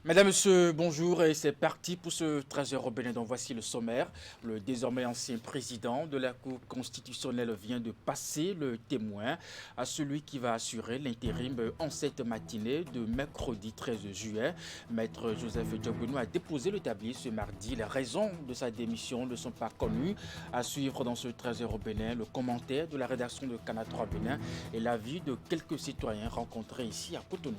Mesdames, Messieurs, bonjour et c'est parti pour ce 13h au Bénin. Donc voici le sommaire. Le désormais ancien président de la Cour constitutionnelle vient de passer le témoin à celui qui va assurer l'intérim en cette matinée de mercredi 13 juillet. Maître Joseph Diogbenou a déposé le tablier ce mardi. Les raisons de sa démission ne sont pas connues. À suivre dans ce 13h au Bénin, le commentaire de la rédaction de Canal 3 Bénin et l'avis de quelques citoyens rencontrés ici à Cotonou.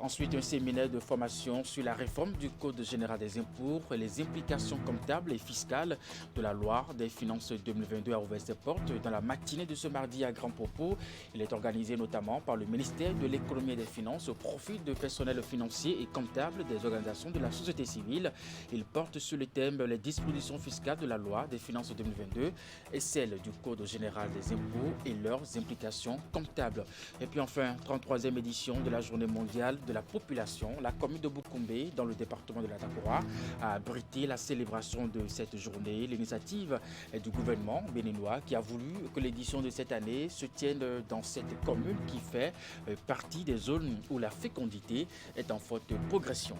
Ensuite, un séminaire de formation sur la réforme du Code général des impôts et les implications comptables et fiscales de la loi des finances 2022 a ouvert ses portes dans la matinée de ce mardi à Grand Propos. Il est organisé notamment par le ministère de l'économie et des finances au profit de personnels financiers et comptables des organisations de la société civile. Il porte sur le thème les dispositions fiscales de la loi des finances 2022 et celles du Code général des impôts et leurs implications comptables. Et puis enfin, 33e édition de la journée mondiale de la population, la commune de Boukoumbe, dans le département de la Takora, a abrité la célébration de cette journée. L'initiative est du gouvernement béninois qui a voulu que l'édition de cette année se tienne dans cette commune qui fait partie des zones où la fécondité est en forte progression.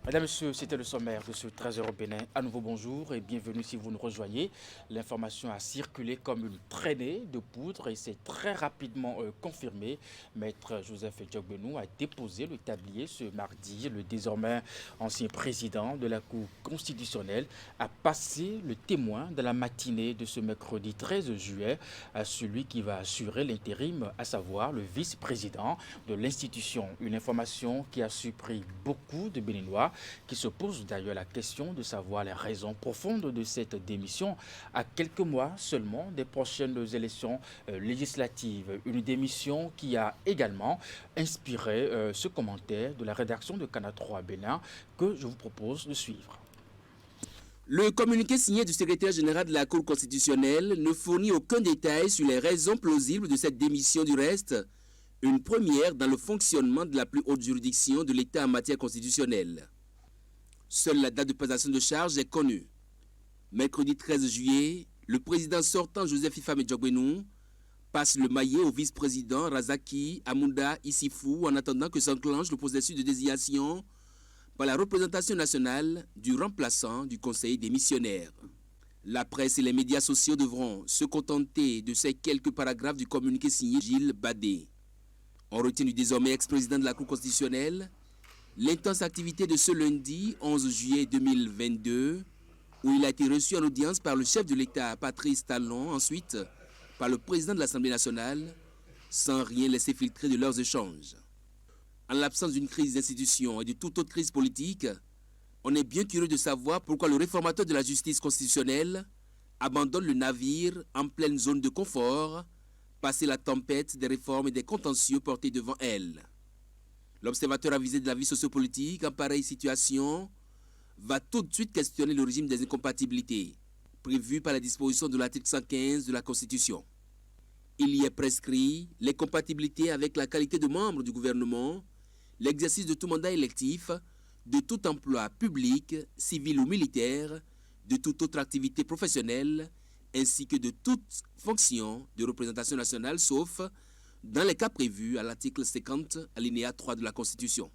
Mesdames, Messieurs, c'était le sommaire de ce 13h au Bénin. À nouveau bonjour et bienvenue si vous nous rejoignez. L'information a circulé comme une traînée de poudre et c'est très rapidement confirmé. Maître Joseph Diogbenou a déposé le tablier ce mardi. Le désormais ancien président de la Cour constitutionnelle a passé le témoin de la matinée de ce mercredi 13 juillet à celui qui va assurer l'intérim, à savoir le vice-président de l'institution. Une information qui a surpris beaucoup de Béninois qui se pose d'ailleurs la question de savoir les raisons profondes de cette démission à quelques mois seulement des prochaines élections législatives. Une démission qui a également inspiré ce commentaire de la rédaction de Canal 3 Bénin que je vous propose de suivre. Le communiqué signé du secrétaire général de la Cour constitutionnelle ne fournit aucun détail sur les raisons plausibles de cette démission. Du reste, une première dans le fonctionnement de la plus haute juridiction de l'État en matière constitutionnelle. Seule la date de passation de charge est connue. Mercredi 13 juillet, le président sortant Joseph Fifame Diogbenou passe le maillet au vice-président Razaki Amunda Issifou en attendant que s'enclenche le processus de désignation par la représentation nationale du remplaçant du conseil des missionnaires. La presse et les médias sociaux devront se contenter de ces quelques paragraphes du communiqué signé Gilles Badé. On retient du désormais ex-président de la Cour constitutionnelle l'intense activité de ce lundi 11 juillet 2022, où il a été reçu en audience par le chef de l'État Patrice Talon, ensuite par le président de l'Assemblée nationale, sans rien laisser filtrer de leurs échanges. En l'absence d'une crise d'institution et de toute autre crise politique, on est bien curieux de savoir pourquoi le réformateur de la justice constitutionnelle abandonne le navire en pleine zone de confort, passé la tempête des réformes et des contentieux portés devant elle. L'observateur avisé de la vie sociopolitique en pareille situation va tout de suite questionner le régime des incompatibilités prévu par la disposition de l'article 115 de la Constitution. Il y est prescrit les compatibilités avec la qualité de membre du gouvernement, l'exercice de tout mandat électif, de tout emploi public, civil ou militaire, de toute autre activité professionnelle, ainsi que de toute fonction de représentation nationale, sauf dans les cas prévus à l'article 50, alinéa 3 de la Constitution.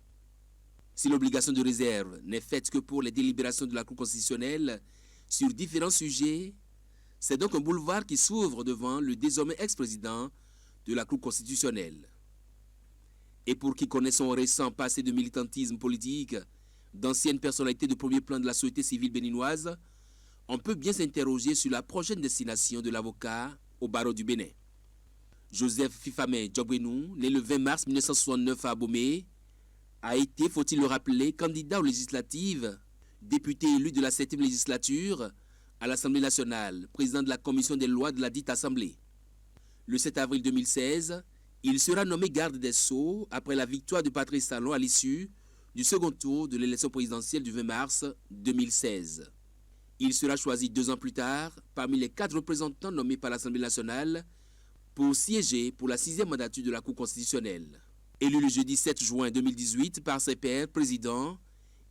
Si l'obligation de réserve n'est faite que pour les délibérations de la Cour constitutionnelle sur différents sujets, c'est donc un boulevard qui s'ouvre devant le désormais ex-président de la Cour constitutionnelle. Et pour qui connaît son récent passé de militantisme politique, d'anciennes personnalités de premier plan de la société civile béninoise, on peut bien s'interroger sur la prochaine destination de l'avocat au barreau du Bénin. Joseph Fifame Diogbenou, né le 20 mars 1969 à Abomey, a été, faut-il le rappeler, candidat aux législatives, député élu de la 7e législature à l'Assemblée nationale, président de la commission des lois de la dite Assemblée. Le 7 avril 2016, il sera nommé garde des Sceaux après la victoire de Patrice Talon à l'issue du second tour de l'élection présidentielle du 20 mars 2016. Il sera choisi 2 ans plus tard parmi les 4 représentants nommés par l'Assemblée nationale pour siéger pour la 6e mandature de la Cour constitutionnelle. Élu le jeudi 7 juin 2018 par ses pairs présidents,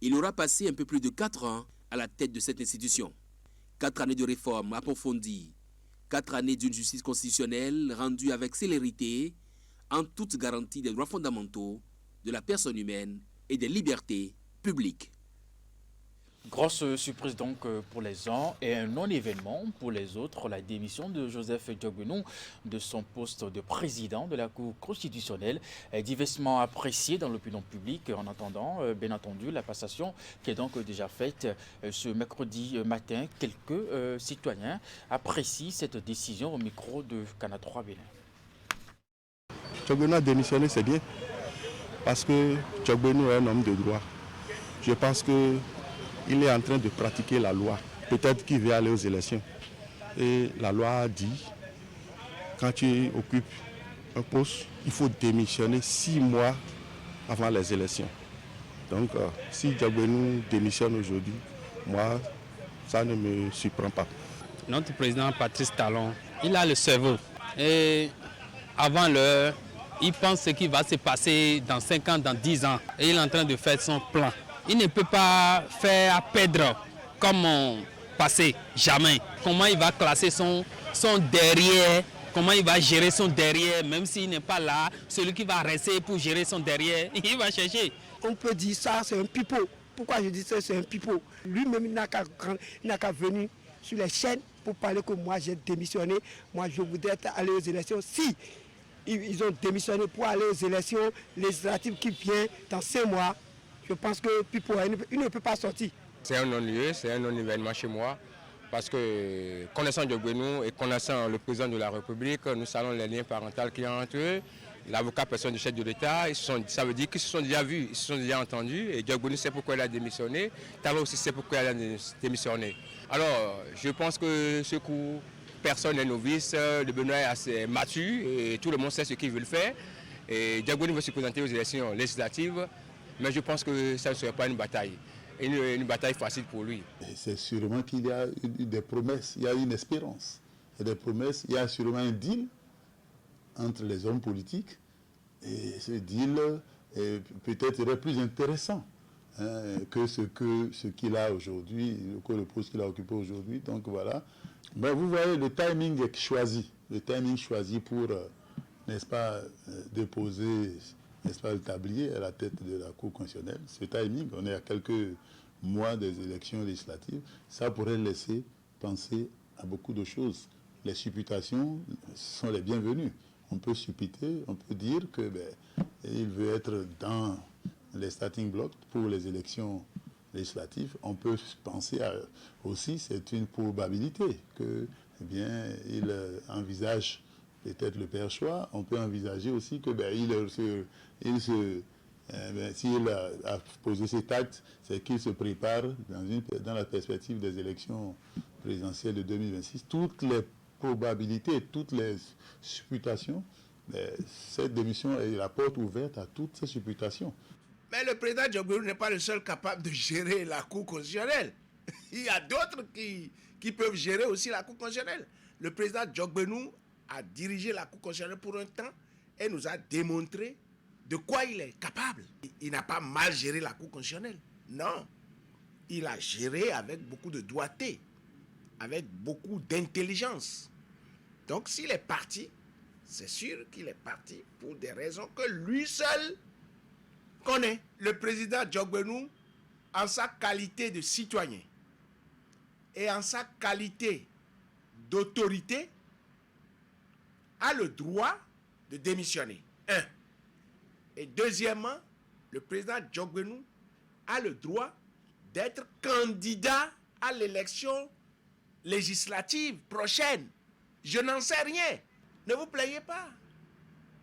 il aura passé un peu plus de 4 ans à la tête de cette institution. 4 années de réformes approfondies, 4 années d'une justice constitutionnelle rendue avec célérité, en toute garantie des droits fondamentaux de la personne humaine et des libertés publiques. Grosse surprise donc pour les uns et un non-événement pour les autres. La démission de Joseph Diogbenou de son poste de président de la Cour constitutionnelle est diversement appréciée dans l'opinion publique. En attendant, bien entendu, la passation qui est donc déjà faite ce mercredi matin. Quelques citoyens apprécient cette décision au micro de Canal 3 Bénin. Diogbenou a démissionné, c'est bien, parce que Diogbenou est un homme de droit. Je pense que il est en train de pratiquer la loi. Peut-être qu'il veut aller aux élections. Et la loi a dit, quand tu occupes un poste, il faut démissionner 6 mois avant les élections. Donc, si Diogbenou démissionne aujourd'hui, moi, ça ne me surprend pas. Notre président Patrice Talon, il a le cerveau. Et avant l'heure, il pense ce qui va se passer dans 5 ans, dans 10 ans. Et il est en train de faire son plan. Il ne peut pas faire perdre comme mon passé, jamais. Comment il va classer son derrière, comment il va gérer son derrière, même s'il n'est pas là, celui qui va rester pour gérer son derrière, il va chercher. On peut dire ça, c'est un pipeau. Pourquoi je dis ça, c'est un pipeau? Lui-même, il n'a qu'à venir sur les chaînes pour parler que moi j'ai démissionné, moi je voudrais aller aux élections. Si ils ont démissionné pour aller aux élections législatives qui viennent dans 5 mois, je pense que Pipo, il ne peut pas sortir. C'est un non-lieu, c'est un non-événement chez moi. Parce que connaissant Diogbenou et connaissant le président de la République, nous savons les liens parentaux qu'il y a entre eux. L'avocat personne du chef de l'État, ça veut dire qu'ils se sont déjà vus, ils se sont déjà entendus. Et Diogbenou sait pourquoi il a démissionné. Talon aussi sait pourquoi il a démissionné. Alors, je pense que ce coup, personne n'est novice. Le Benoît est assez mature et tout le monde sait ce qu'il veut faire. Et Diogbenou veut se présenter aux élections législatives. Mais je pense que ça ne serait pas une bataille, une bataille facile pour lui. C'est sûrement qu'il y a des promesses, il y a une espérance. Il y a des promesses, il y a sûrement un deal entre les hommes politiques. Et ce deal peut-être serait plus intéressant que ce qu'il a aujourd'hui, que le poste qu'il a occupé aujourd'hui. Donc voilà. Mais vous voyez, le timing est choisi. Le timing choisi pour, n'est-ce pas, déposer, n'est-ce pas, le tablier à la tête de la Cour constitutionnelle. Ce timing, on est à quelques mois des élections législatives, ça pourrait laisser penser à beaucoup de choses. Les supputations sont les bienvenues. On peut supputer, on peut dire que il veut être dans les starting blocks pour les élections législatives. On peut penser aussi, c'est une probabilité que, il envisage peut-être le père choix. On peut envisager aussi que s'il a posé cet acte, c'est qu'il se prépare dans la perspective des élections présidentielles de 2026. Toutes les probabilités, toutes les supputations, cette démission est la porte ouverte à toutes ces supputations. Mais le président Diogbenou n'est pas le seul capable de gérer la Cour constitutionnelle. Il y a d'autres qui peuvent gérer aussi la Cour constitutionnelle. Le président Diogbenou a dirigé la Cour constitutionnelle pour un temps et nous a démontré de quoi il est capable. Il n'a pas mal géré la Cour constitutionnelle. Non. Il a géré avec beaucoup de doigté, avec beaucoup d'intelligence. Donc s'il est parti, c'est sûr qu'il est parti pour des raisons que lui seul connaît. Le président Diogbenou, en sa qualité de citoyen et en sa qualité d'autorité, a le droit de démissionner. Un. Et deuxièmement, le président Diogbenou a le droit d'être candidat à l'élection législative prochaine. Je n'en sais rien. Ne vous plaignez pas.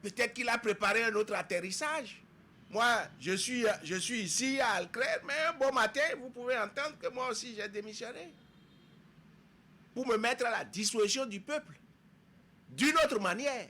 Peut-être qu'il a préparé un autre atterrissage. Moi, je suis ici à Alcrève, mais un beau matin, vous pouvez entendre que moi aussi j'ai démissionné. Pour me mettre à la disposition du peuple. D'une autre manière.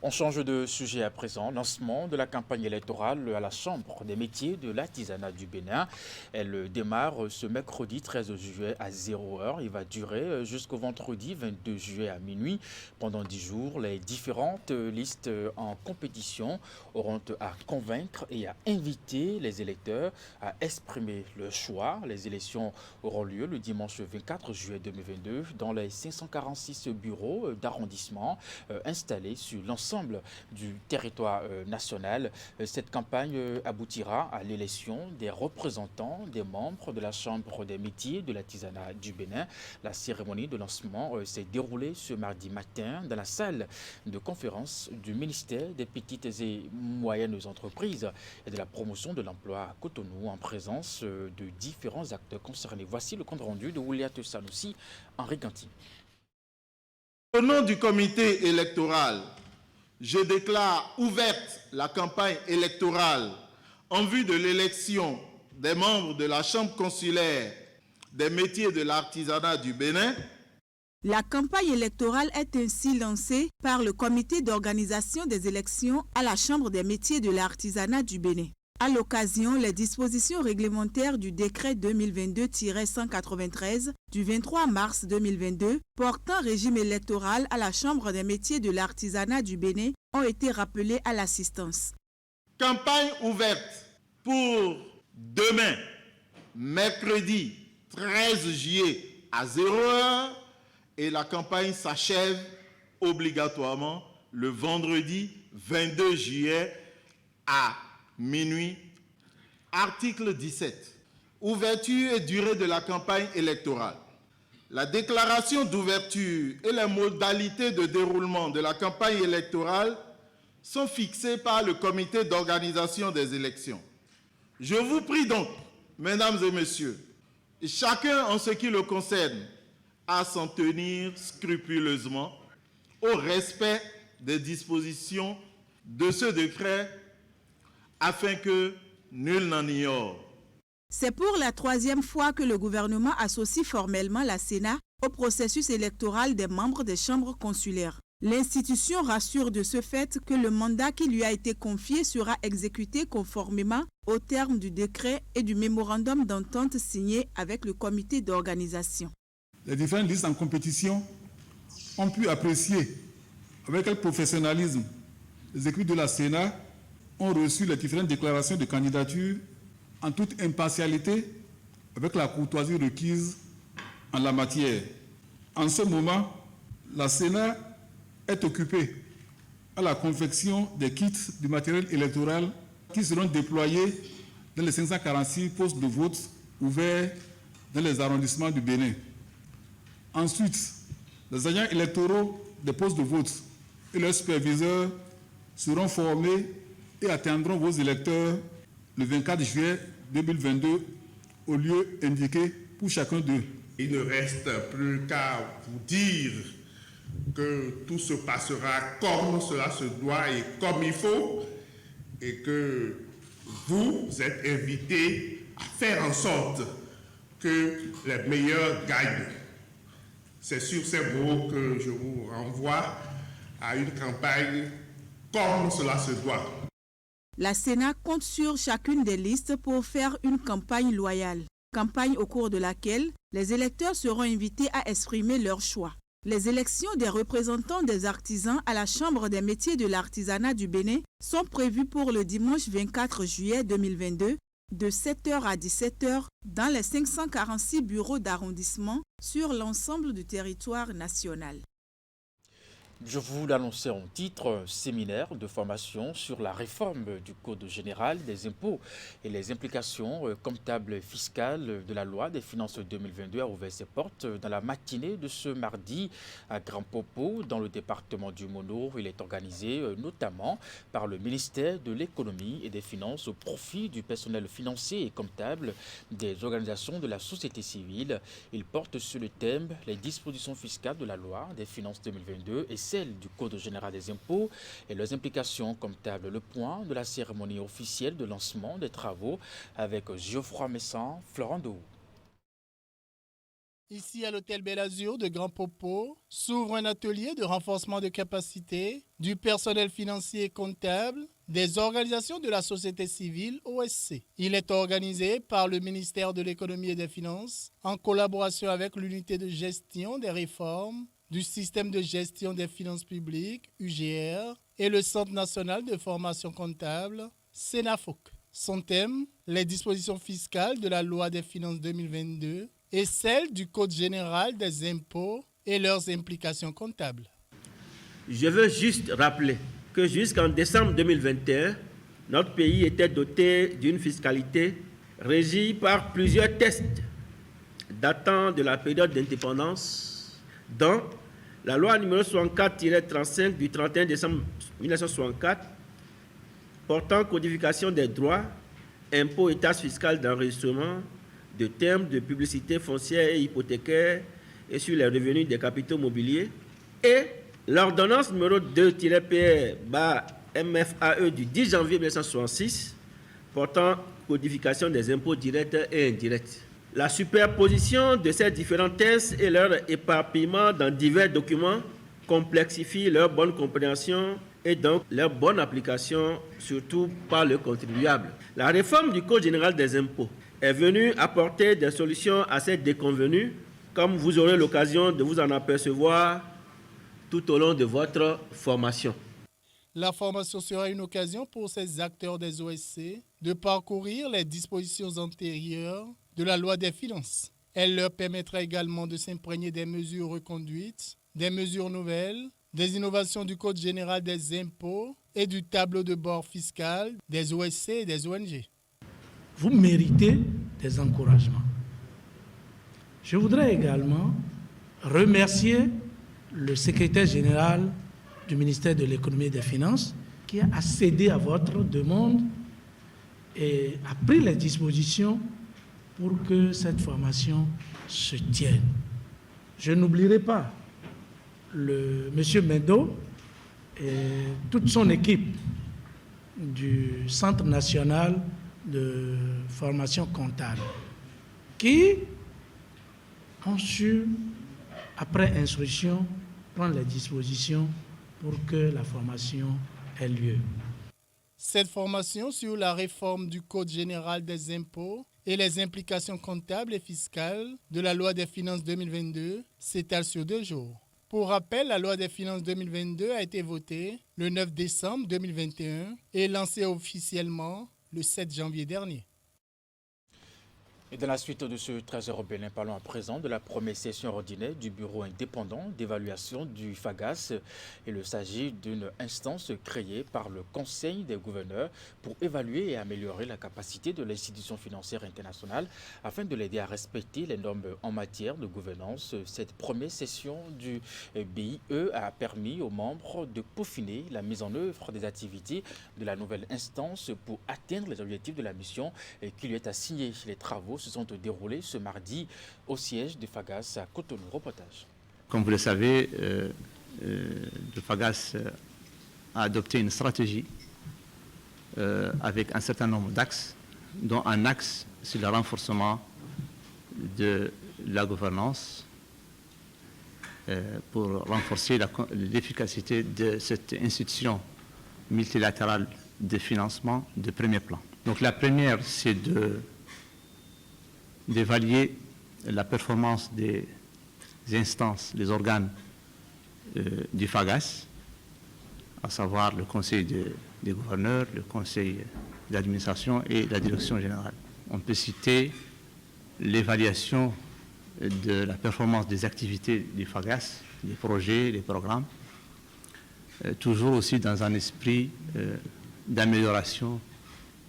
On change de sujet à présent. Lancement de la campagne électorale à la Chambre des métiers de l'artisanat du Bénin. Elle démarre ce mercredi 13 juillet à 0h. Il va durer jusqu'au vendredi 22 juillet à minuit. Pendant 10 jours, les différentes listes en compétition auront à convaincre et à inviter les électeurs à exprimer leur choix. Les élections auront lieu le dimanche 24 juillet 2022 dans les 546 bureaux d'arrondissement installés sur l'ensemble l'ensemble du territoire national. Cette campagne aboutira à l'élection des représentants des membres de la Chambre des métiers de l'artisanat du Bénin. La cérémonie de lancement s'est déroulée ce mardi matin dans la salle de conférence du ministère des Petites et Moyennes Entreprises et de la promotion de l'emploi à Cotonou en présence de différents acteurs concernés. Voici le compte rendu de Ouliat Sanoussi, Henri Ganti. Au nom du comité électoral, je déclare ouverte la campagne électorale en vue de l'élection des membres de la Chambre consulaire des métiers de l'artisanat du Bénin. La campagne électorale est ainsi lancée par le comité d'organisation des élections à la Chambre des métiers de l'artisanat du Bénin. À l'occasion, les dispositions réglementaires du décret 2022-193 du 23 mars 2022 portant régime électoral à la Chambre des métiers de l'artisanat du Bénin ont été rappelées à l'assistance. Campagne ouverte pour demain, mercredi 13 juillet à 0h et la campagne s'achève obligatoirement le vendredi 22 juillet à minuit. Article 17. Ouverture et durée de la campagne électorale. La déclaration d'ouverture et les modalités de déroulement de la campagne électorale sont fixées par le comité d'organisation des élections. Je vous prie donc, mesdames et messieurs, chacun en ce qui le concerne, à s'en tenir scrupuleusement au respect des dispositions de ce décret afin que nul n'en ignore. C'est pour la troisième fois que le gouvernement associe formellement la Sénat au processus électoral des membres des chambres consulaires. L'institution rassure de ce fait que le mandat qui lui a été confié sera exécuté conformément aux termes du décret et du mémorandum d'entente signé avec le comité d'organisation. Les différentes listes en compétition ont pu apprécier avec quel professionnalisme les équipes de la Sénat ont reçu les différentes déclarations de candidature en toute impartialité avec la courtoisie requise en la matière. En ce moment, la Sénat est occupée à la confection des kits du matériel électoral qui seront déployés dans les 546 postes de vote ouverts dans les arrondissements du Bénin. Ensuite, les agents électoraux des postes de vote et leurs superviseurs seront formés et atteindront vos électeurs le 24 juillet 2022 au lieu indiqué pour chacun d'eux. Il ne reste plus qu'à vous dire que tout se passera comme cela se doit et comme il faut, et que vous êtes invités à faire en sorte que les meilleurs gagnent. C'est sur ces mots que je vous renvoie à une campagne comme cela se doit. La Sénat compte sur chacune des listes pour faire une campagne loyale. Campagne au cours de laquelle les électeurs seront invités à exprimer leur choix. Les élections des représentants des artisans à la Chambre des métiers de l'artisanat du Bénin sont prévues pour le dimanche 24 juillet 2022 de 7h à 17h dans les 546 bureaux d'arrondissement sur l'ensemble du territoire national. Je vous l'annonçais en titre, séminaire de formation sur la réforme du Code général des impôts et les implications comptables et fiscales de la loi des finances 2022 a ouvert ses portes dans la matinée de ce mardi à Grand Popo, dans le département du Mono. Il est organisé notamment par le ministère de l'économie et des finances au profit du personnel financier et comptable des organisations de la société civile. Il porte sur le thème les dispositions fiscales de la loi des finances 2022 et celle du Code général des impôts et leurs implications comptables. Le point de la cérémonie officielle de lancement des travaux avec Geoffroy Messan, Florent Dehou. Ici à l'hôtel Bel Azur de Grand Popo s'ouvre un atelier de renforcement de capacité du personnel financier et comptable des organisations de la société civile OSC. Il est organisé par le ministère de l'économie et des finances en collaboration avec l'unité de gestion des réformes du système de gestion des finances publiques, UGR, et le Centre national de formation comptable, CENAFOC. Son thème, les dispositions fiscales de la loi des finances 2022 et celles du Code général des impôts et leurs implications comptables. Je veux juste rappeler que jusqu'en décembre 2021, notre pays était doté d'une fiscalité régie par plusieurs tests datant de la période d'indépendance, dont la loi numéro 64-35 du 31 décembre 1964 portant codification des droits, impôts et taxes fiscales d'enregistrement, de termes de publicité foncière et hypothécaire et sur les revenus des capitaux mobiliers, et l'ordonnance numéro 2-PR-MFAE du 10 janvier 1966 portant codification des impôts directs et indirects. La superposition de ces différents tests et leur éparpillement dans divers documents complexifie leur bonne compréhension et donc leur bonne application, surtout par le contribuable. La réforme du Code général des impôts est venue apporter des solutions à ces déconvenues, comme vous aurez l'occasion de vous en apercevoir tout au long de votre formation. La formation sera une occasion pour ces acteurs des OSC de parcourir les dispositions antérieures de la loi des finances. Elle leur permettra également de s'imprégner des mesures reconduites, des mesures nouvelles, des innovations du Code général des impôts et du tableau de bord fiscal des OSC et des ONG. Vous méritez des encouragements. Je voudrais également remercier le secrétaire général du ministère de l'économie et des finances qui a accédé à votre demande et a pris les dispositions pour que cette formation se tienne. Je n'oublierai pas M. Mendo et toute son équipe du Centre national de formation comptable qui ont su, après instruction, prendre les dispositions pour que la formation ait lieu. Cette formation sur la réforme du Code général des impôts et les implications comptables et fiscales de la loi des finances 2022 s'étale sur 2 jours. Pour rappel, la loi des finances 2022 a été votée le 9 décembre 2021 et lancée officiellement le 7 janvier dernier. Et dans la suite de ce 13h au Bénin, parlons à présent de la première session ordinaire du Bureau indépendant d'évaluation du FAGAS. Il s'agit d'une instance créée par le Conseil des gouverneurs pour évaluer et améliorer la capacité de l'institution financière internationale afin de l'aider à respecter les normes en matière de gouvernance. Cette première session du BIE a permis aux membres de peaufiner la mise en œuvre des activités de la nouvelle instance pour atteindre les objectifs de la mission qui lui est assignée. Les travaux se sont déroulés ce mardi au siège de FAGAS à Cotonou. Reportage. Comme vous le savez, le FAGAS a adopté une stratégie avec un certain nombre d'axes, dont un axe, c'est le renforcement de la gouvernance pour renforcer l'efficacité de cette institution multilatérale de financement de premier plan. Donc la première, c'est d'évaluer la performance des instances, des organes du FAGAS, à savoir le Conseil des gouverneurs, le Conseil d'administration et la Direction générale. On peut citer l'évaluation de la performance des activités du FAGAS, des projets, des programmes, toujours aussi dans un esprit d'amélioration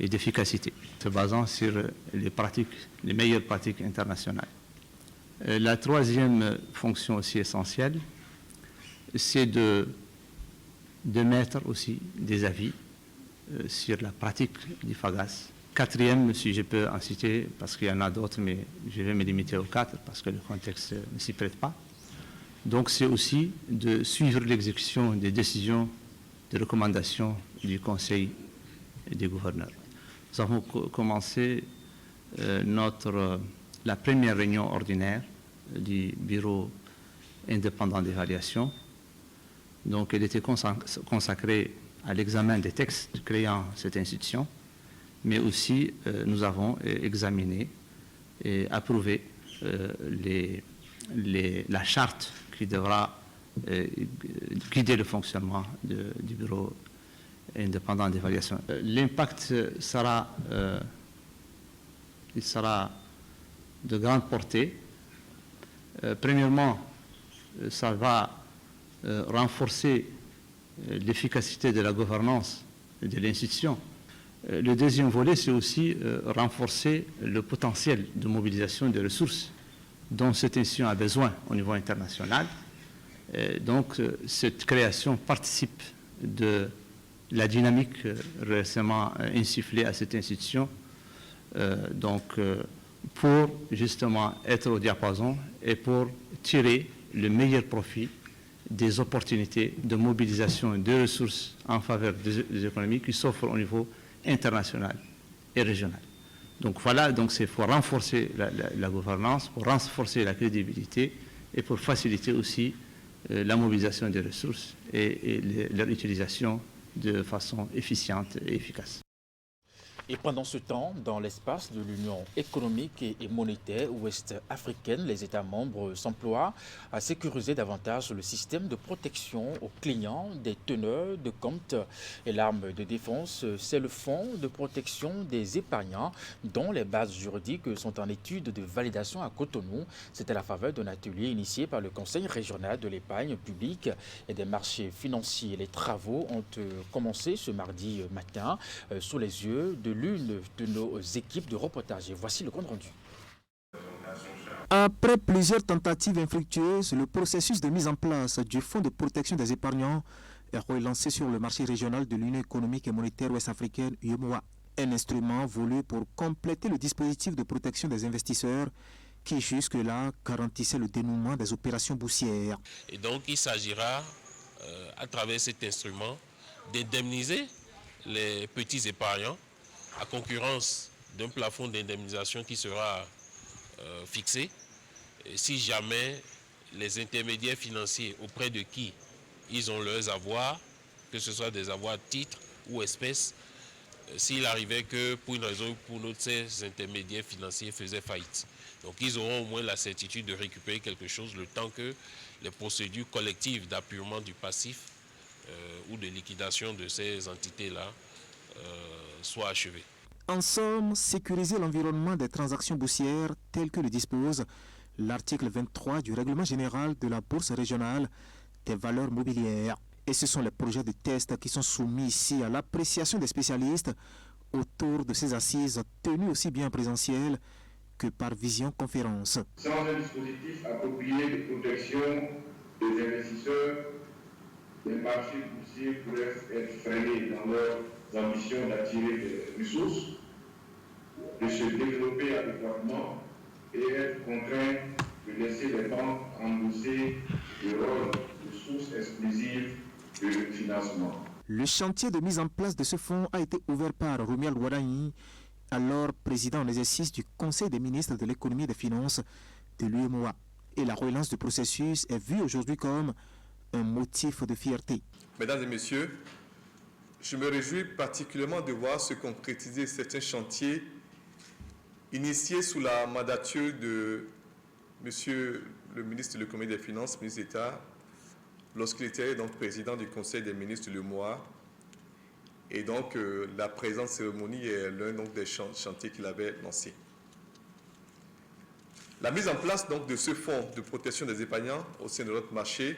et d'efficacité, se basant sur les meilleures pratiques internationales. La troisième fonction aussi essentielle, c'est de mettre aussi des avis sur la pratique du FAGAS. Quatrième, si je peux en citer, parce qu'il y en a d'autres, mais je vais me limiter aux 4 parce que le contexte ne s'y prête pas. Donc c'est aussi de suivre l'exécution des décisions, des recommandations du Conseil des gouverneurs. Nous avons commencé la première réunion ordinaire du Bureau indépendant d'évaluation. Donc elle était consacrée à l'examen des textes créant cette institution, mais aussi nous avons examiné et approuvé la charte qui devra guider le fonctionnement du Bureau indépendant d'évaluation. L'impact sera de grande portée. Premièrement, ça va renforcer l'efficacité de la gouvernance de l'institution. Le deuxième volet, c'est aussi renforcer le potentiel de mobilisation des ressources dont cette institution a besoin au niveau international. Donc, cette création participe de la dynamique récemment insufflée à cette institution, pour justement être au diapason et pour tirer le meilleur profit des opportunités de mobilisation des ressources en faveur des économies qui s'offrent au niveau international et régional. Donc voilà, c'est pour renforcer la gouvernance, pour renforcer la crédibilité et pour faciliter aussi la mobilisation des ressources et leur utilisation de façon efficiente et efficace. Et pendant ce temps, dans l'espace de l'Union économique et monétaire ouest-africaine, les États membres s'emploient à sécuriser davantage le système de protection aux clients des teneurs de compte. Et l'arme de défense, c'est le fonds de protection des épargnants dont les bases juridiques sont en étude de validation à Cotonou. C'était à la faveur d'un atelier initié par le Conseil régional de l'épargne publique et des marchés financiers. Les travaux ont commencé ce mardi matin sous les yeux de l'une de nos équipes de reportage. Et voici le compte rendu. Après plusieurs tentatives infructueuses, le processus de mise en place du Fonds de protection des épargnants est relancé sur le marché régional de l'Union économique et monétaire ouest-africaine, UEMOA. Un instrument voulu pour compléter le dispositif de protection des investisseurs qui jusque-là garantissait le dénouement des opérations boursières. Et donc il s'agira, à travers cet instrument, d'indemniser les petits épargnants à concurrence d'un plafond d'indemnisation qui sera fixé. Et si jamais les intermédiaires financiers auprès de qui ils ont leurs avoirs, que ce soit des avoirs titres ou espèces, s'il arrivait que pour une raison ou pour une autre, ces intermédiaires financiers faisaient faillite. Donc ils auront au moins la certitude de récupérer quelque chose le temps que les procédures collectives d'appurement du passif ou de liquidation de ces entités-là soit achevée. En somme, sécuriser l'environnement des transactions boursières tel que le dispose l'article 23 du règlement général de la bourse régionale des valeurs mobilières. Et ce sont les projets de test qui sont soumis ici à l'appréciation des spécialistes autour de ces assises tenues aussi bien en présentiel que par visioconférence. Sans un dispositif approprié de protection des investisseurs, les marchés boursiers pourraient être freinés dans leurs ambitions d'attirer des ressources, de se développer adéquatement et être contraints de laisser les banques endosser le rôle de source exclusive de financement. Le chantier de mise en place de ce fonds a été ouvert par Rumial Ouadani, alors président en exercice du Conseil des ministres de l'économie et des finances de l'UEMOA. Et la relance du processus est vue aujourd'hui comme un motif de fierté. Mesdames et messieurs, je me réjouis particulièrement de voir se concrétiser certains chantiers initiés sous la mandature de Monsieur le ministre de l'économie et des finances, ministre d'État, lorsqu'il était donc président du Conseil des ministres de l'UEMOA. Et donc la présente cérémonie est l'un des chantiers qu'il avait lancé. La mise en place donc de ce fonds de protection des épargnants au sein de notre marché,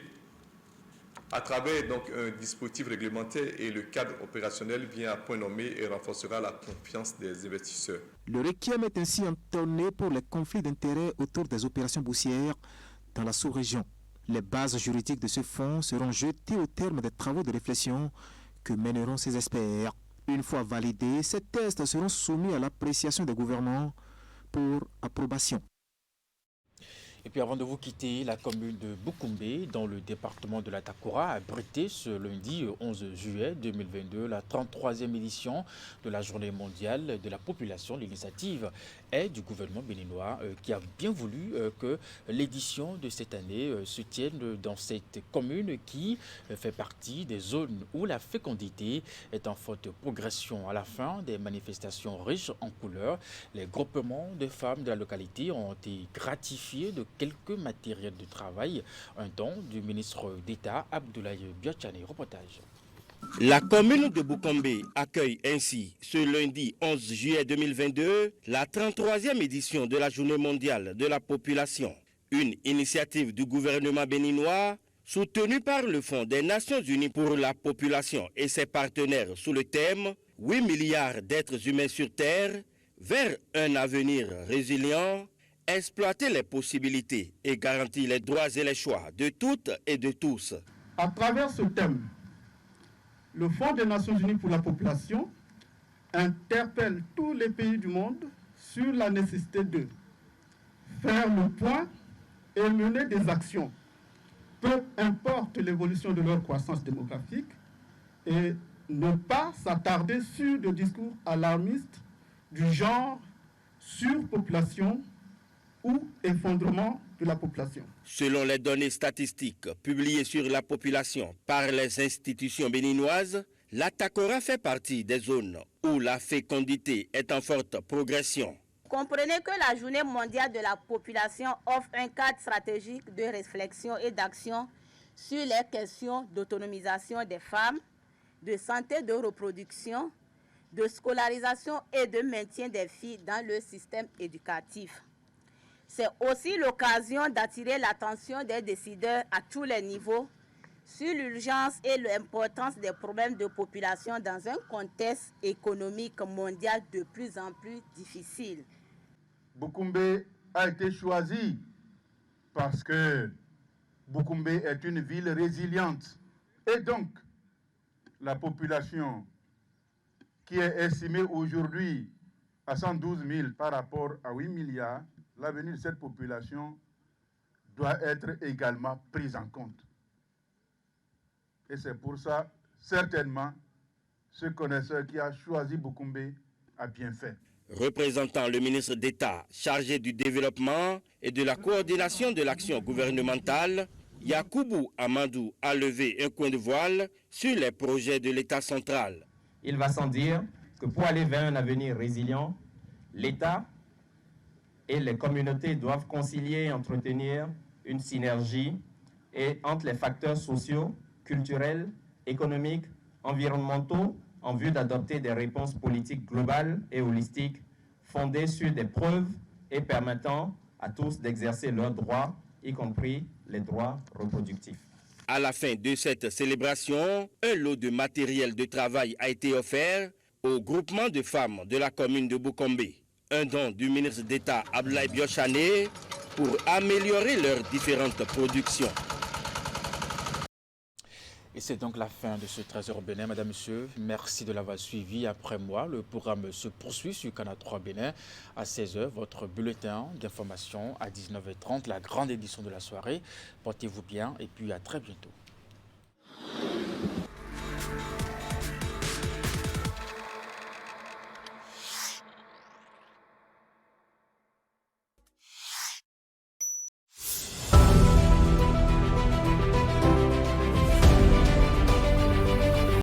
à travers donc un dispositif réglementaire et le cadre opérationnel vient à point nommé et renforcera la confiance des investisseurs. Le requiem est ainsi entonné pour les conflits d'intérêts autour des opérations boursières dans la sous-région. Les bases juridiques de ce fonds seront jetées au terme des travaux de réflexion que mèneront ces experts. Une fois validés, ces tests seront soumis à l'appréciation des gouvernants pour approbation. Et puis avant de vous quitter, la commune de Boukoumbe, dans le département de la Takora, a abrité ce lundi 11 juillet 2022 la 33e édition de la Journée mondiale de la population. L'initiative est du gouvernement béninois qui a bien voulu que l'édition de cette année se tienne dans cette commune qui fait partie des zones où la fécondité est en forte progression. À la fin des manifestations riches en couleurs, les groupements de femmes de la localité ont été gratifiés de quelques matériels de travail, un don du ministre d'État Abdoulaye Biachane. Reportage. La commune de Boukoumbe accueille ainsi ce lundi 11 juillet 2022 la 33e édition de la Journée mondiale de la population. Une initiative du gouvernement béninois soutenu par le Fonds des Nations Unies pour la population et ses partenaires sous le thème 8 milliards d'êtres humains sur Terre vers un avenir résilient, exploiter les possibilités et garantir les droits et les choix de toutes et de tous. À travers ce thème, le Fonds des Nations Unies pour la population interpelle tous les pays du monde sur la nécessité de faire le point et mener des actions, peu importe l'évolution de leur croissance démographique, et ne pas s'attarder sur des discours alarmistes du genre surpopulation ou effondrement de la population. Selon les données statistiques publiées sur la population par les institutions béninoises, la Takora fait partie des zones où la fécondité est en forte progression. Comprenez que la Journée mondiale de la population offre un cadre stratégique de réflexion et d'action sur les questions d'autonomisation des femmes, de santé de reproduction, de scolarisation et de maintien des filles dans le système éducatif. C'est aussi l'occasion d'attirer l'attention des décideurs à tous les niveaux sur l'urgence et l'importance des problèmes de population dans un contexte économique mondial de plus en plus difficile. Boukoumbe a été choisi parce que Boukoumbe est une ville résiliente. Et donc, la population qui est estimée aujourd'hui à 112 000 par rapport à 8 milliards, l'avenir de cette population doit être également pris en compte. Et c'est pour ça, certainement, ce connaisseur qui a choisi Boukoumbe a bien fait. Représentant le ministre d'État chargé du développement et de la coordination de l'action gouvernementale, Yakoubou Amadou a levé un coin de voile sur les projets de l'État central. Il va sans dire que pour aller vers un avenir résilient, l'État et les communautés doivent concilier et entretenir une synergie entre les facteurs sociaux, culturels, économiques, environnementaux, en vue d'adopter des réponses politiques globales et holistiques fondées sur des preuves et permettant à tous d'exercer leurs droits, y compris les droits reproductifs. À la fin de cette célébration, un lot de matériel de travail a été offert au groupement de femmes de la commune de Boukombe. Un don du ministre d'État Abdoulaye Biochane pour améliorer leurs différentes productions. Et c'est donc la fin de ce 13h Bénin. Madame, Monsieur, merci de l'avoir suivi. Après moi, le programme se poursuit sur Canal 3 Bénin à 16h. Votre bulletin d'information à 19h30, la grande édition de la soirée. Portez-vous bien et puis à très bientôt.